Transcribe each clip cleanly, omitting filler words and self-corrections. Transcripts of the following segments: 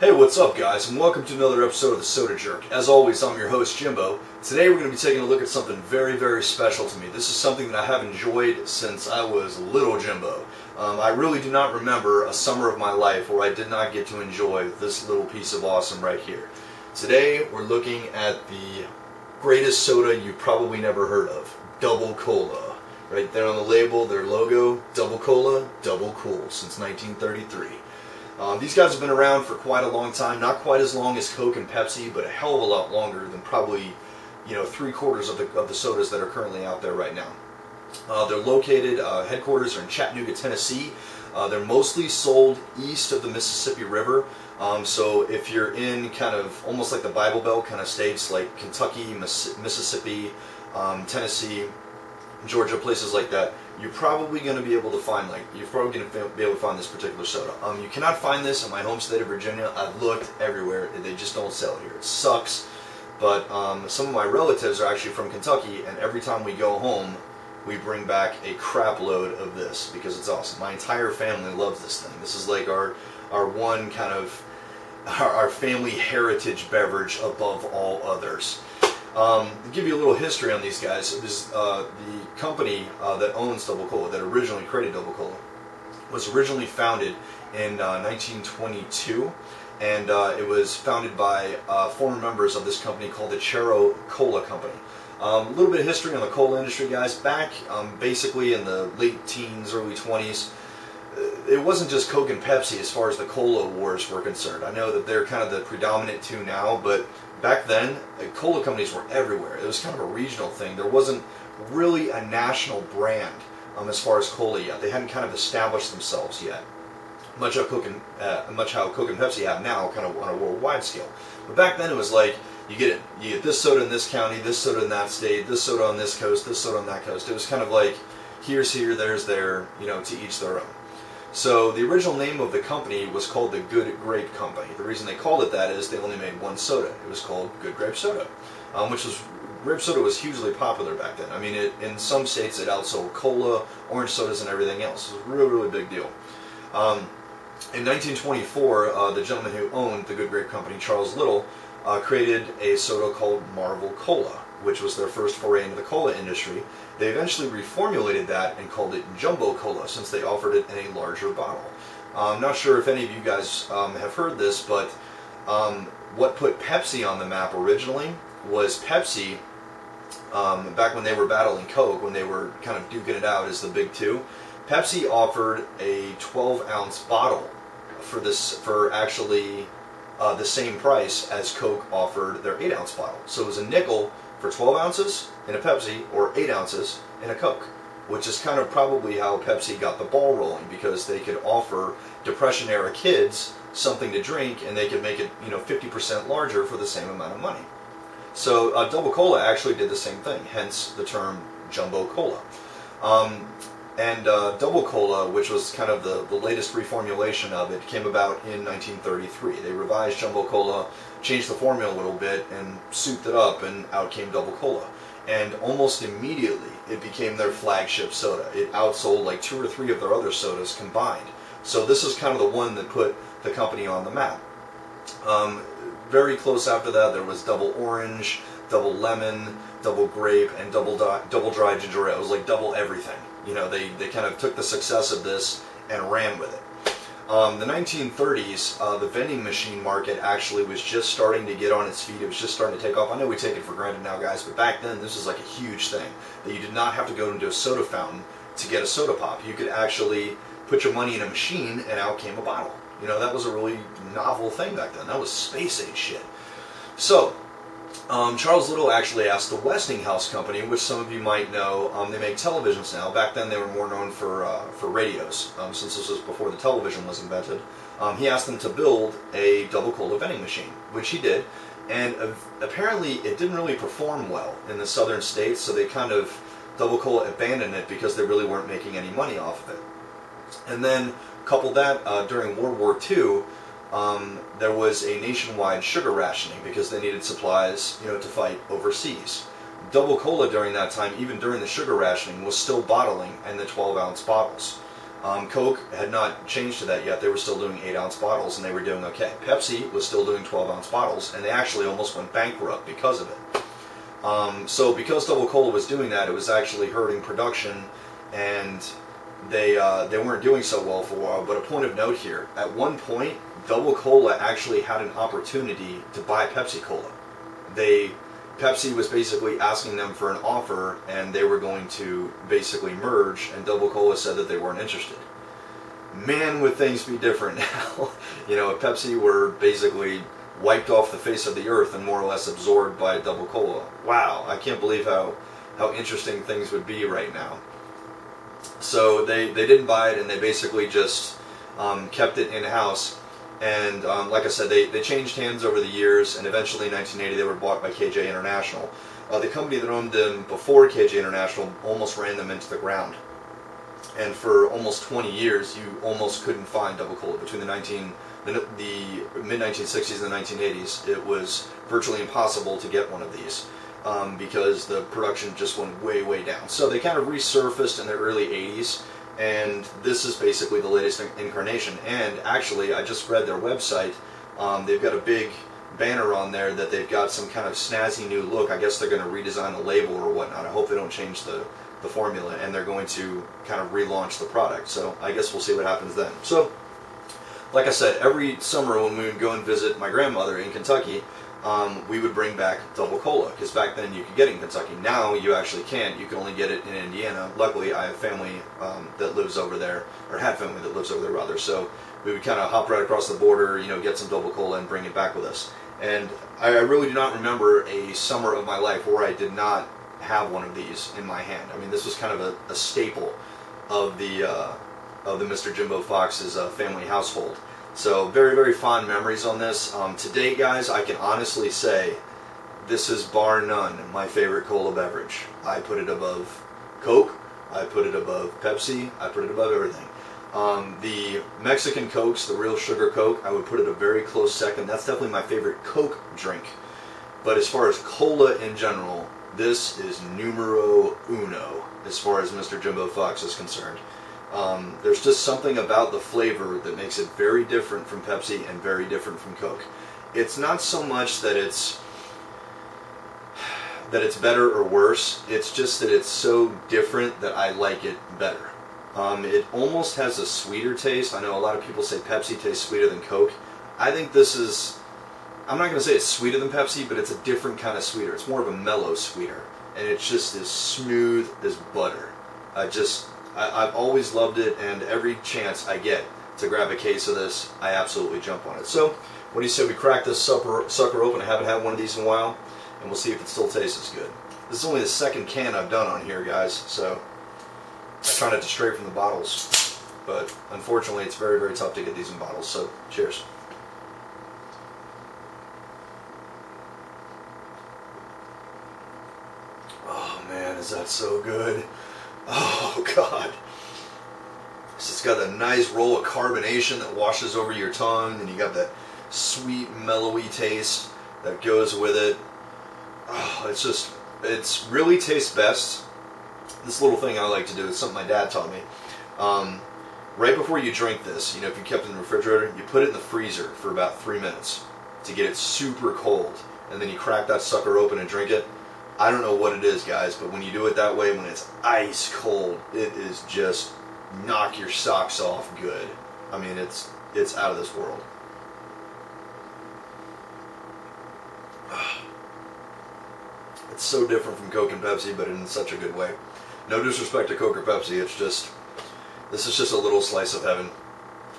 Hey, what's up guys, and welcome to another episode of The Soda Jerk. As always, I'm your host, Jimbo. Today we're going to be taking a look at something very, very special to me. This is something that I have enjoyed since I was little Jimbo. I really do not remember a summer of my life where I did not get to enjoy this little piece of awesome right here. Today we're looking at the greatest soda you probably never heard of, Double Cola. Right there on the label, their logo, Double Cola, double cool, since 1933. These guys have been around for quite a long time, not quite as long as Coke and Pepsi, but a hell of a lot longer than probably, 3/4 of the sodas that are currently out there right now. They're located, headquarters are in Chattanooga, Tennessee. They're mostly sold east of the Mississippi River. So if you're in kind of almost like the Bible Belt kind of states like Kentucky, Mississippi, Tennessee, Georgia, places like that, you're probably going to be able to find this particular soda. You cannot find this in my home state of Virginia. I've looked everywhere. They just don't sell it here. It sucks. But some of my relatives are actually from Kentucky, and every time we go home, we bring back a crap load of this because it's awesome. My entire family loves this thing. This is like our one kind of our family heritage beverage above all others. To give you a little history on these guys, it was the company that owns Double Cola, that originally created Double Cola, was originally founded in 1922, and it was founded by former members of this company called the Cerro Cola Company. A little bit of history on the cola industry, guys. Back basically in the late teens, early 20s, it wasn't just Coke and Pepsi as far as the cola wars were concerned. I know that they're kind of the predominant two now, but back then, cola companies were everywhere. It was kind of a regional thing. There wasn't really a national brand as far as cola yet. They hadn't kind of established themselves yet, much how Coke and Pepsi have now, kind of on a worldwide scale. But back then, it was like you get this soda in this county, this soda in that state, this soda on this coast, this soda on that coast. It was kind of like here's here, there's there, to each their own. So the original name of the company was called the Good Grape Company. The reason they called it that is they only made one soda. It was called Good Grape Soda, grape soda was hugely popular back then. I mean, in some states it outsold cola, orange sodas, and everything else. It was a really, really big deal. In 1924, the gentleman who owned the Good Grape Company, Charles Little, created a soda called Marvel Cola, which was their first foray into the cola industry. They eventually reformulated that and called it Jumbo Cola, since they offered it in a larger bottle. I'm not sure if any of you guys have heard this, but what put Pepsi on the map originally was Pepsi, back when they were battling Coke, when they were kind of duking it out as the big two. Pepsi offered a 12-ounce bottle for actually the same price as Coke offered their 8-ounce bottle. So it was a nickel for 12 ounces in a Pepsi or 8 ounces in a Coke, which is kind of probably how Pepsi got the ball rolling, because they could offer Depression-era kids something to drink and they could make it 50% larger for the same amount of money. So Double Cola actually did the same thing, hence the term Jumbo Cola. Double Cola, which was kind of the latest reformulation of it, came about in 1933. They revised Jumbo Cola, changed the formula a little bit, and souped it up, and out came Double Cola. And almost immediately, it became their flagship soda. It outsold like 2 or 3 of their other sodas combined. So this is kind of the one that put the company on the map. Very close after that, there was Double Orange, Double Lemon, Double Grape, and Double Dry Ginger Ale. It was like double everything. They kind of took the success of this and ran with it. The 1930s, the vending machine market actually was just starting to get on its feet. It was just starting to take off. I know we take it for granted now, guys, but back then this was like a huge thing, that you did not have to go into a soda fountain to get a soda pop. You could actually put your money in a machine and out came a bottle. That was a really novel thing back then. That was space age shit. So Charles Little actually asked the Westinghouse Company, which some of you might know, they make televisions now. Back then they were more known for radios, since this was before the television was invented. He asked them to build a Double Cola vending machine, which he did, and apparently it didn't really perform well in the southern states, so they kind of, Double Cola abandoned it because they really weren't making any money off of it. And then couple that, during World War II, there was a nationwide sugar rationing because they needed supplies, to fight overseas. Double Cola during that time, even during the sugar rationing, was still bottling in the 12-ounce bottles. Coke had not changed to that yet. They were still doing 8-ounce bottles, and they were doing okay. Pepsi was still doing 12-ounce bottles, and they actually almost went bankrupt because of it. So because Double Cola was doing that, it was actually hurting production, and they weren't doing so well for a while. But a point of note here, at one point, Double Cola actually had an opportunity to buy Pepsi Cola. Pepsi was basically asking them for an offer, and they were going to basically merge, and Double Cola said that they weren't interested. Man, would things be different now. You know, if Pepsi were basically wiped off the face of the earth and more or less absorbed by Double Cola. Wow, I can't believe how interesting things would be right now. So they didn't buy it, and they basically just kept it in-house. And like I said, they changed hands over the years, and eventually in 1980 they were bought by KJ International. The company that owned them before KJ International almost ran them into the ground. And for almost 20 years, you almost couldn't find Double Cola. Between the mid-1960s and the 1980s, it was virtually impossible to get one of these because the production just went way, way down. So they kind of resurfaced in the early 80s. And this is basically the latest incarnation. And actually, I just read their website. They've got a big banner on there that they've got some kind of snazzy new look. I guess they're going to redesign the label or whatnot. I hope they don't change the formula, and they're going to kind of relaunch the product. So I guess we'll see what happens then. So, like I said, every summer when we would go and visit my grandmother in Kentucky, we would bring back Double Cola, because back then you could get it in Kentucky. Now you actually can't. You can only get it in Indiana. Luckily, I have family that lives over there, or had family that lives over there rather. So we would kind of hop right across the border, you know, get some Double Cola and bring it back with us. And I really do not remember a summer of my life where I did not have one of these in my hand. I mean, this was kind of a staple of the Mr. Jimbo Fox's family household. So very, very fond memories on this. Today, guys, I can honestly say this is bar none my favorite cola beverage. I put it above Coke. I put it above Pepsi. I put it above everything. The Mexican Cokes, the real sugar Coke, I would put it a very close second. That's definitely my favorite Coke drink. But as far as cola in general, this is numero uno as far as Mr. Jimbo Fox is concerned. There's just something about the flavor that makes it very different from Pepsi and very different from Coke. It's not so much that it's better or worse. It's just that it's so different that I like it better. It almost has a sweeter taste. I know a lot of people say Pepsi tastes sweeter than Coke. I think this is, I'm not going to say it's sweeter than Pepsi, but it's a different kind of sweeter. It's more of a mellow sweeter. And it's just as smooth as butter. I've always loved it, and every chance I get to grab a case of this, I absolutely jump on it. So, what do you say we crack this sucker open? I haven't had one of these in a while, and we'll see if it still tastes as good. This is only the second can I've done on here, guys, so I try not to stray from the bottles, but unfortunately it's very, very tough to get these in bottles, so cheers. Oh man, is that so good. Oh God. It's got a nice roll of carbonation that washes over your tongue, and you got that sweet, mellowy taste that goes with it. Oh, it's really tastes best. This little thing I like to do is something my dad taught me. Right before you drink this, you know, if you kept it in the refrigerator, you put it in the freezer for about 3 minutes to get it super cold, and then you crack that sucker open and drink it. I don't know what it is, guys, but when you do it that way, when it's ice cold, it is just knock your socks off good. I mean, it's out of this world. It's so different from Coke and Pepsi, but in such a good way. No disrespect to Coke or Pepsi, this is just a little slice of heaven.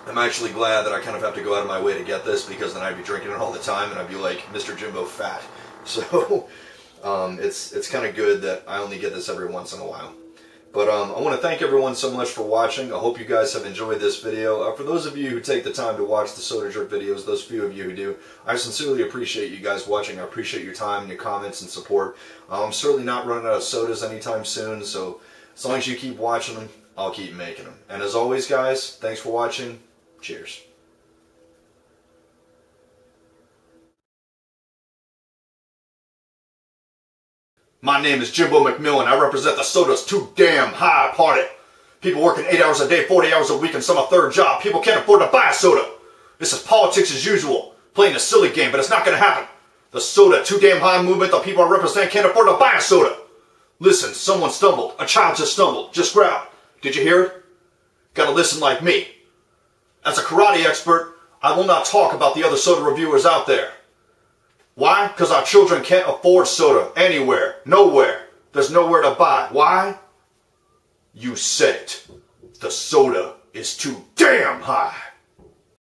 I'm actually glad that I kind of have to go out of my way to get this, because then I'd be drinking it all the time and I'd be like Mr. Jimbo Fat. So it's kind of good that I only get this every once in a while. But I want to thank everyone so much for watching. I hope you guys have enjoyed this video. For those of you who take the time to watch the Soda Jerk videos, those few of you who do, I sincerely appreciate you guys watching. I appreciate your time and your comments and support. I'm certainly not running out of sodas anytime soon, so as long as you keep watching them, I'll keep making them. And as always, guys, thanks for watching. Cheers. My name is Jimbo McMillan. I represent the Soda's Too Damn High Party. People working 8 hours a day, 40 hours a week, and some a third job. People can't afford to buy a soda. This is politics as usual, playing a silly game, but it's not going to happen. The soda, too damn high movement, the people I represent can't afford to buy a soda. Listen, someone stumbled. A child just stumbled. Just growled. Did you hear it? Gotta listen like me. As a karate expert, I will not talk about the other soda reviewers out there. Why? Because our children can't afford soda anywhere, nowhere. There's nowhere to buy. Why? You said it. The soda is too damn high.